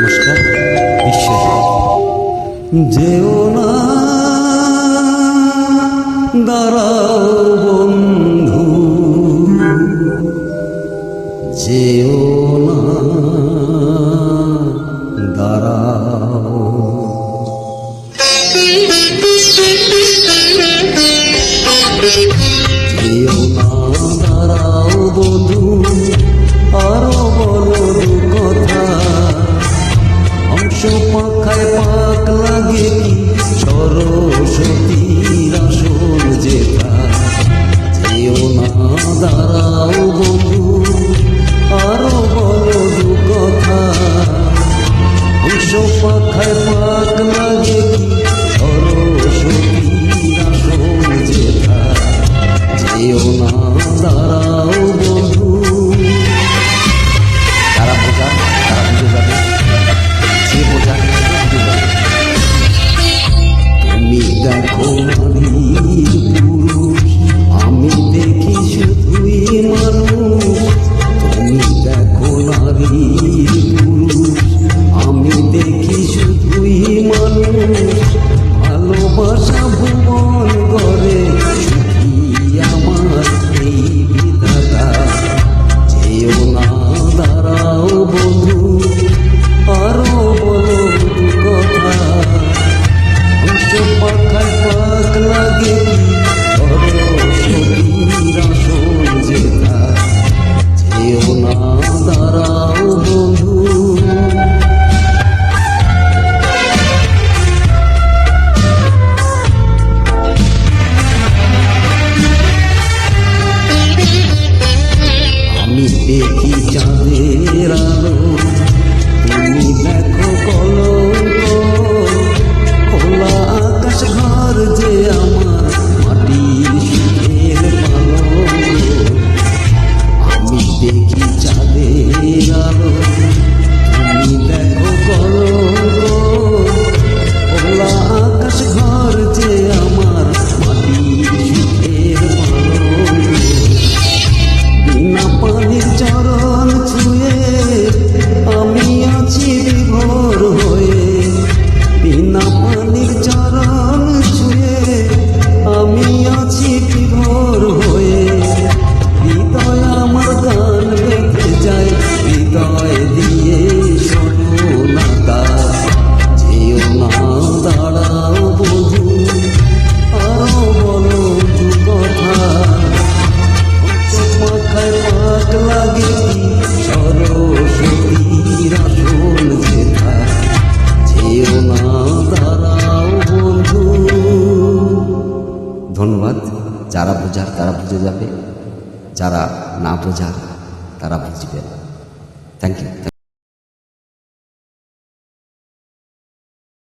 নমস্কার। বিশ্বজিৎ। যেও না দাঁড়াও বন্ধু, যেও না দাঁড়াও, যেও না দাঁড়াও বন্ধু, আরো বলো দু কথা। হংস পাখায় পাক লাগে কি সরস্বতীর আসন যেথা। যেও না দাঁড়াও বন্ধু, আরো বলো দু কথা। হংস পাখায় পাক লাগে কি সরস্বতীর আসন যেথা। যেও না দাঁড়াও বন্ধু। তারা বোঝা, তারা বুঝে যাবে, যে বোঝা বুঝে যাবে। তুমি দেখো নারীর পুরুষ, আমি দেখি শুধুই মানুষ। তুমি দেখো নারীর পুরুষ, আমি দেখি শুধুই মানুষ। ভালোবাসা ভুবন গড়ে সুখী আমার এই বিধাতা। যেও না দাঁড়াও বন্ধু, আরো বলো দু কথা। হংস পাখায় পাক লাগে সরস্বতীর আসন যেথা। যেও না দাঁড়াও বন্ধু। আমি দেখি চাঁদের আলো, তুমি দেখো কলঙ্ক। খোলা আকাশ ঘর যে আমার মাটির সুখের পালঙ্ক। আমি দেখি চাঁদের আলো, তুমি দেখো কলঙ্ক। খোলা আকাশ ঘর যে আমার মাটির সুখের পালঙ্ক। বিনা পানির চরণ ছুঁয়ে আমি আছি বিভোর হয়ে। বিনা পানির চরণ ছুঁয়ে আমি আছি বিভোর হয়ে। হৃদয় আমার গান বেঁধে যায়, হৃদয় দিয়ে শোনো না তার। যেও না দাঁড়াও বন্ধু, আরো বলো দু কথা। পাখায় পাক লাগে কি সরস্বতীর আসন যেথা। যেও না দাঁড়াও বন্ধু। ধন্যবাদ। যারা বোঝার তারা বুঝে যাবে, যারা না বোঝার তারা বুঝবে। Thank you.